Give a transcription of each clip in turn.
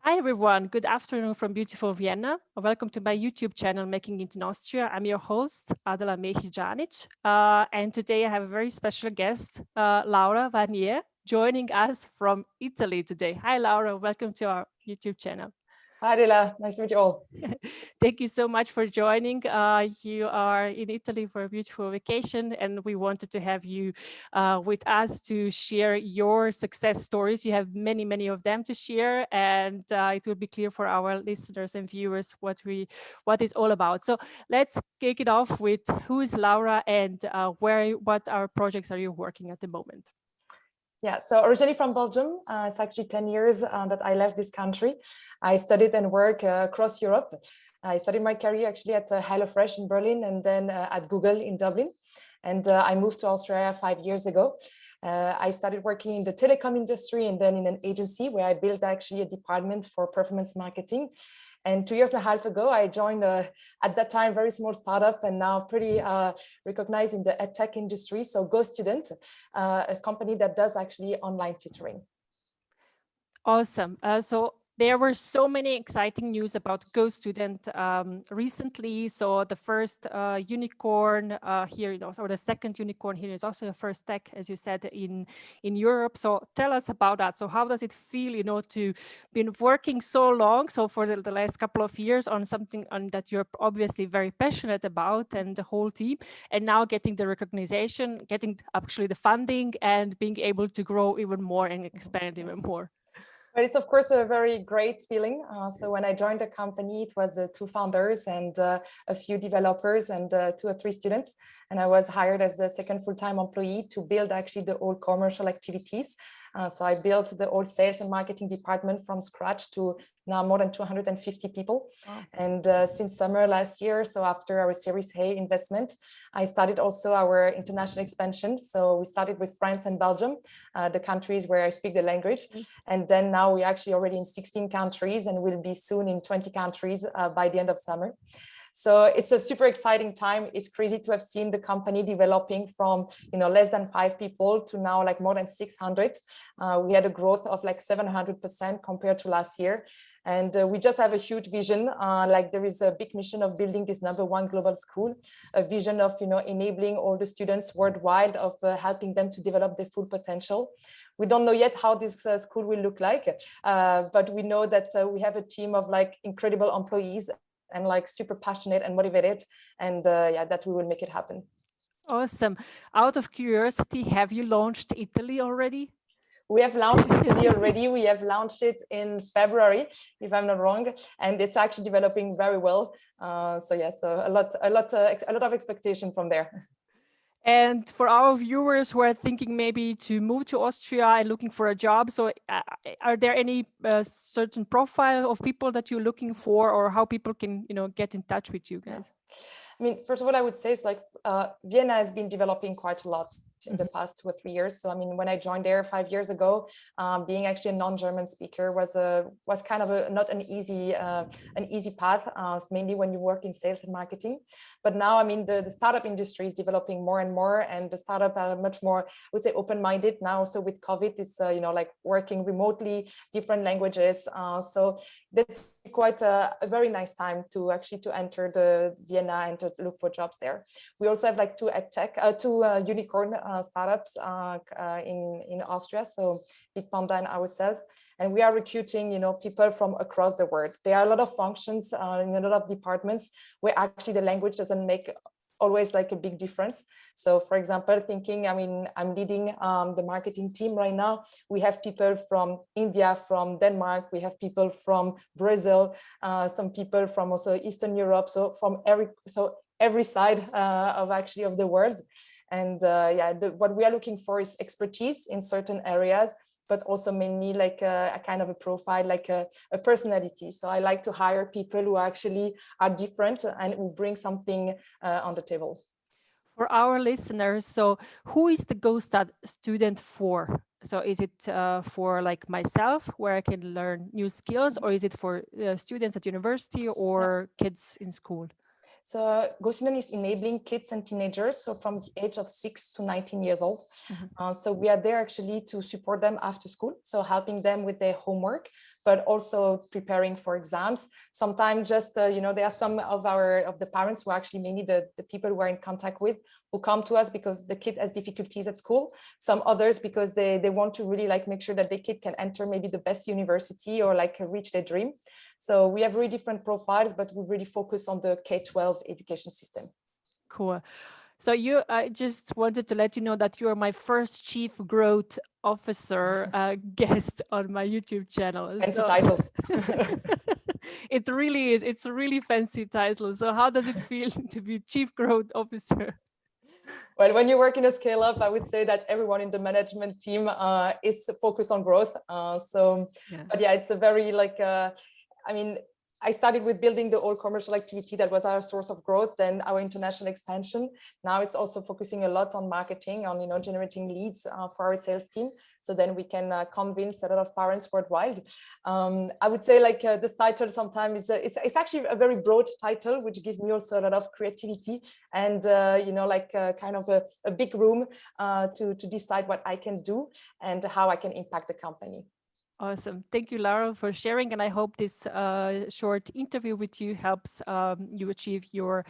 Hi everyone, good afternoon from beautiful Vienna. Welcome to my YouTube channel, Making It in Austria. I'm your host, Adela Mehijanic, and today I have a very special guest, Laura Warnier, joining us from Italy today. Hi Laura, welcome to our YouTube channel. Hi, Adela. Nice to meet you all. Thank you so much for joining. You are in Italy for a beautiful vacation, and we wanted to have you with us to share your success stories. You have many, many of them to share, and it will be clear for our listeners and viewers what it's all about. So let's kick it off with who is Laura and what our projects are you working at the moment? Yeah, so originally from Belgium, it's actually 10 years that I left this country. I studied and worked across Europe. I started my career actually at HelloFresh in Berlin and then at Google in Dublin. And I moved to Austria 5 years ago. I started working in the telecom industry and then in an agency where I built actually a department for performance marketing. And 2 years and a half ago, I joined at that time very small startup and now pretty recognized in the edtech industry. So GoStudent, a company that does actually online tutoring. Awesome. So there were so many exciting news about GoStudent recently. So the first unicorn here, or the second unicorn here is also the first tech, as you said, in Europe. So tell us about that. So how does it feel, to been working so long, so for the last couple of years on something that you're obviously very passionate about and the whole team, and now getting the recognition, getting actually the funding and being able to grow even more and expand even more? But it's of course a very great feeling. So when I joined the company, it was two founders and a few developers and 2 or 3 students. And I was hired as the second full-time employee to build actually the whole commercial activities. So I built the whole sales and marketing department from scratch to now more than 250 people. Wow. And since summer last year, so after our Series A investment, I started also our international expansion. So we started with France and Belgium, the countries where I speak the language. And then now we're actually already in 16 countries and will be soon in 20 countries by the end of summer. So it's a super exciting time. It's crazy to have seen the company developing from less than 5 people to now like more than 600. We had a growth of like 700% compared to last year. And we just have a huge vision. Like there is a big mission of building this #1 global school, a vision of enabling all the students worldwide, of helping them to develop their full potential. We don't know yet how this school will look like, but we know that we have a team of like incredible employees and like super passionate and motivated, and that we will make it happen. Awesome. Out of curiosity, have you launched Italy already? We have launched Italy already. We have launched it in February, if I'm not wrong, and it's actually developing very well. So a lot of expectation from there. And for our viewers who are thinking maybe to move to Austria and looking for a job, so are there any certain profile of people that you're looking for, or how people can get in touch with you guys? Yeah. I mean, first of all, I would say it's like Vienna has been developing quite a lot in the past 2 or 3 years. So I mean, when I joined there 5 years ago, being actually a non-German speaker was kind of not an easy path, mainly when you work in sales and marketing. But now, I mean, the startup industry is developing more and more, and the startup are much more, I would say, open-minded now. So with COVID, it's like working remotely, different languages. So that's quite a very nice time to actually to enter the Vienna and to look for jobs there. We also have like 2 unicorn startups in Austria, so Bitpanda and ourselves, and we are recruiting people from across the world. There are a lot of functions in a lot of departments where actually the language doesn't make always like a big difference. So for example, I mean, I'm leading the marketing team right now. We have people from India, from Denmark, we have people from Brazil, some people from also Eastern Europe, so from every side of the world. And what we are looking for is expertise in certain areas, but also mainly like a kind of a profile, like a personality. So I like to hire people who actually are different and who bring something on the table. For our listeners, so who is the GoStudent for? So is it for like myself, where I can learn new skills, or is it for students at university or kids in school? So GoStudent is enabling kids and teenagers, so from the age of 6 to 19 years old. So we are there actually to support them after school, so helping them with their homework, but also preparing for exams. Sometimes just, there are some of the parents who are actually mainly the people we're in contact with, who come to us because the kid has difficulties at school. Some others because they want to really like make sure that the kid can enter maybe the best university or like reach their dream. So we have really different profiles, but we really focus on the K-12 education system. Cool. So I just wanted to let you know that you are my first Chief Growth Officer guest on my YouTube channel. Fancy titles. It really is. It's a really fancy title. So how does it feel to be Chief Growth Officer? Well, when you work in a scale up, I would say that everyone in the management team is focused on growth. But yeah, it's a very I started with building the whole commercial activity that was our source of growth, then our international expansion. Now it's also focusing a lot on marketing, on generating leads for our sales team. So then we can convince a lot of parents worldwide. I would say this title sometimes it's actually a very broad title, which gives me also a lot of creativity and kind of a big room to decide what I can do and how I can impact the company. Awesome. Thank you, Laura, for sharing. And I hope this short interview with you helps you achieve your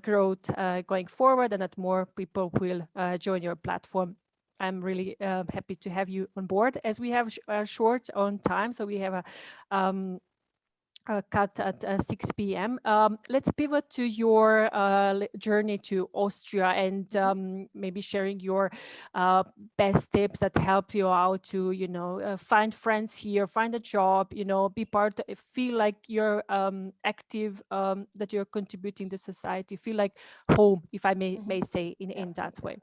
growth going forward and that more people will join your platform. I'm really happy to have you on board. As we have short on time, so we have a cut at 6 p.m. Let's pivot to your journey to Austria and maybe sharing your best tips that help you out to, find friends here, find a job, be part, feel like you're active, that you're contributing to society, feel like home, if I may say in that way.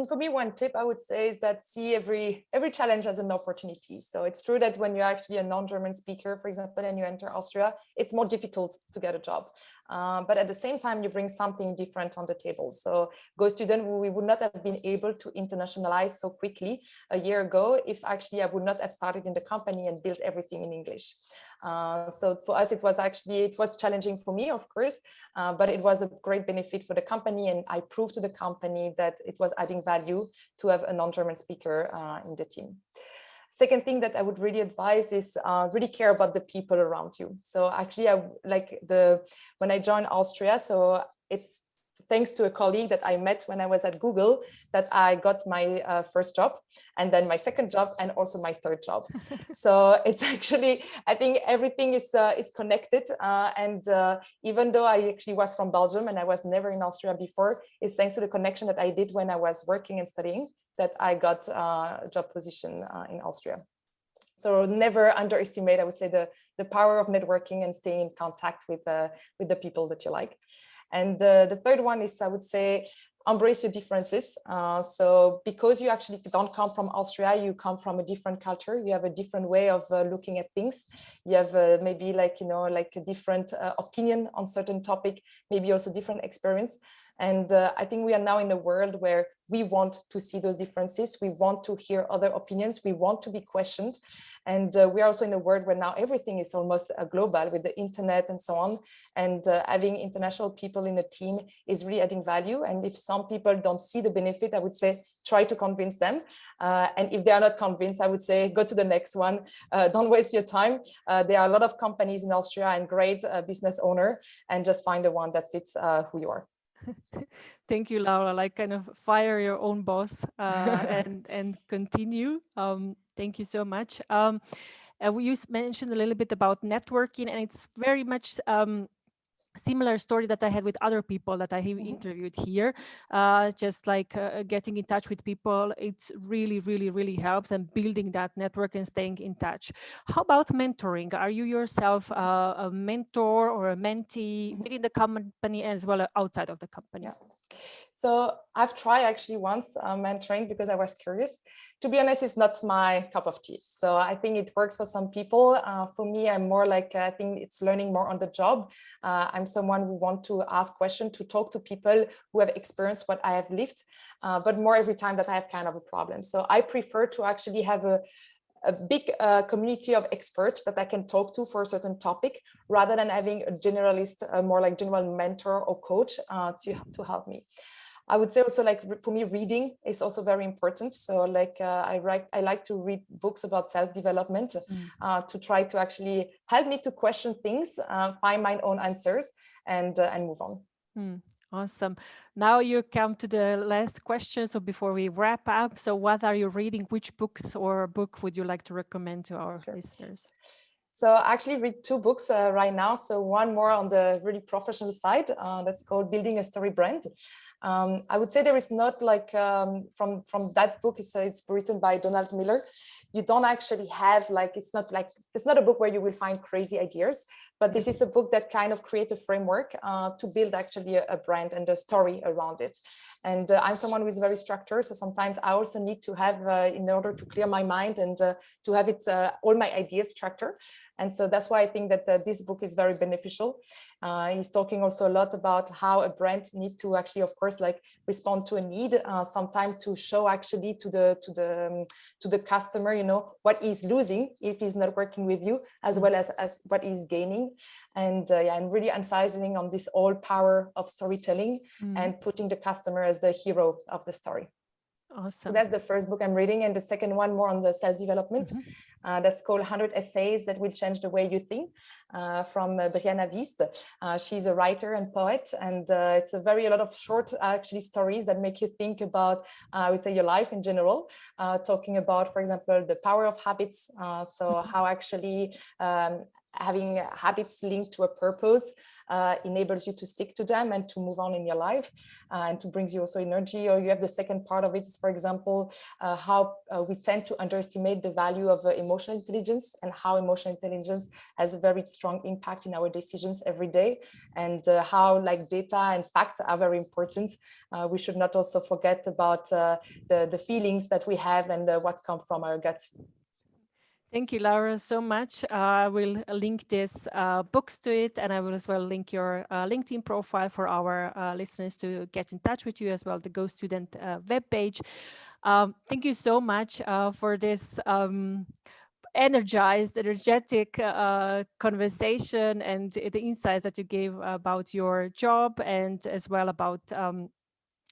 For me, one tip I would say is that see every challenge as an opportunity. So it's true that when you're actually a non-German speaker, for example, and you enter Austria, it's more difficult to get a job. But at the same time, you bring something different on the table. So GoStudent, we would not have been able to internationalize so quickly a year ago if actually I would not have started in the company and built everything in English. So for us, it was challenging for me, of course, but it was a great benefit for the company. And I proved to the company that it was adding value to have a non-German speaker in the team. Second thing that I would really advise is really care about the people around you. So actually, when I joined Austria, so it's thanks to a colleague that I met when I was at Google that I got my first job, and then my second job, and also my third job. So it's actually, I think everything is connected. And even though I actually was from Belgium and I was never in Austria before, it's thanks to the connection that I did when I was working and studying that I got a job position in Austria. So never underestimate, I would say, the power of networking and staying in contact with the people that you like. And the third one is, I would say, embrace your differences. So because you actually don't come from Austria, you come from a different culture. You have a different way of looking at things. You have maybe a different opinion on certain topic, maybe also different experience. And I think we are now in a world where we want to see those differences. We want to hear other opinions. We want to be questioned. And we are also in a world where now everything is almost global with the internet and so on. And having international people in a team is really adding value. And if some people don't see the benefit, I would say, try to convince them. And if they are not convinced, I would say, go to the next one. Don't waste your time. There are a lot of companies in Austria and great business owner, and just find the one that fits who you are. Thank you, Laura. Like kind of fire your own boss and continue. Thank you so much. You mentioned a little bit about networking, and it's very much similar story that I had with other people that I have interviewed here. Just like getting in touch with people, it's really, really, really helps, and building that network and staying in touch. How about mentoring? Are you yourself a mentor or a mentee within the company as well as outside of the company? Yeah. So I've tried actually once mentoring because I was curious. To be honest, it's not my cup of tea. So I think it works for some people. For me, I'm more like, I think it's learning more on the job. I'm someone who wants to ask questions, to talk to people who have experienced what I have lived, but more every time that I have kind of a problem. So I prefer to actually have a big community of experts that I can talk to for a certain topic, rather than having a generalist, more like general mentor or coach to help me. I would say also, like, for me, reading is also very important. So like I like to read books about self-development to try to actually help me to question things, find my own answers, and move on. Awesome. Now you come to the last question. So before we wrap up, so what are you reading? Which books or book would you like to recommend to our listeners? So I actually read 2 books right now. So one more on the really professional side, that's called Building a Story Brand. I would say there is not like from that book, it's written by Donald Miller. You don't actually have like, it's not a book where you will find crazy ideas, but this is a book that kind of creates a framework to build actually a brand and a story around it. And I'm someone who is very structured, so sometimes I also need to have, in order to clear my mind and to have it all my ideas structured. And so that's why I think that this book is very beneficial. He's talking also a lot about how a brand need to actually, of course, like respond to a need, sometimes to show actually to the customer, you know, what he's losing if he's not working with you, as well as what he's gaining. And and really emphasizing on this all power of storytelling and putting the customer as the hero of the story. Awesome. So that's the first book I'm reading, and the second one more on the self-development. That's called 100 Essays That Will Change the Way You Think, from Brianna Wiest. She's a writer and poet, and it's a lot of short actually stories that make you think about, I would say, your life in general, talking about, for example, the power of habits. So how actually having habits linked to a purpose enables you to stick to them and to move on in your life, and to brings you also energy. Or you have the second part of it is, for example, how we tend to underestimate the value of emotional intelligence, and how emotional intelligence has a very strong impact in our decisions every day, and how like data and facts are very important. We should not also forget about the feelings that we have and what come from our gut. Thank you, Laura, so much. I will link these books to it, and I will as well link your LinkedIn profile for our listeners to get in touch with you, as well the GoStudent webpage. Thank you so much for this energetic conversation, and the insights that you gave about your job, and as well about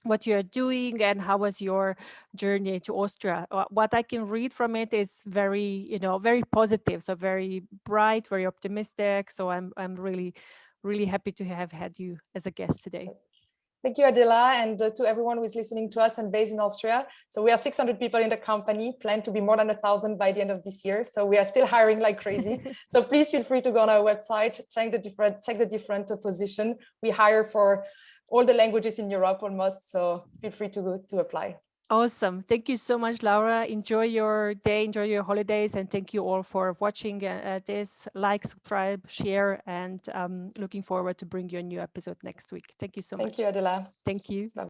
what you're doing and how was your journey to Austria. What I can read from it is very, very positive, so very bright, very optimistic. So I'm really, really happy to have had you as a guest today. Thank you, Adela, and to everyone who is listening to us and based in Austria. So we are 600 people in the company, plan to be more than 1,000 by the end of this year. So we are still hiring like crazy. So please feel free to go on our website, check the different position. We hire for all the languages in Europe almost. So feel free to apply. Awesome. Thank you so much, Laura. Enjoy your day, enjoy your holidays, and thank you all for watching this. Like, subscribe, share, and looking forward to bring you a new episode next week. Thank you so much. Thank you, Adela. Thank you. Bye.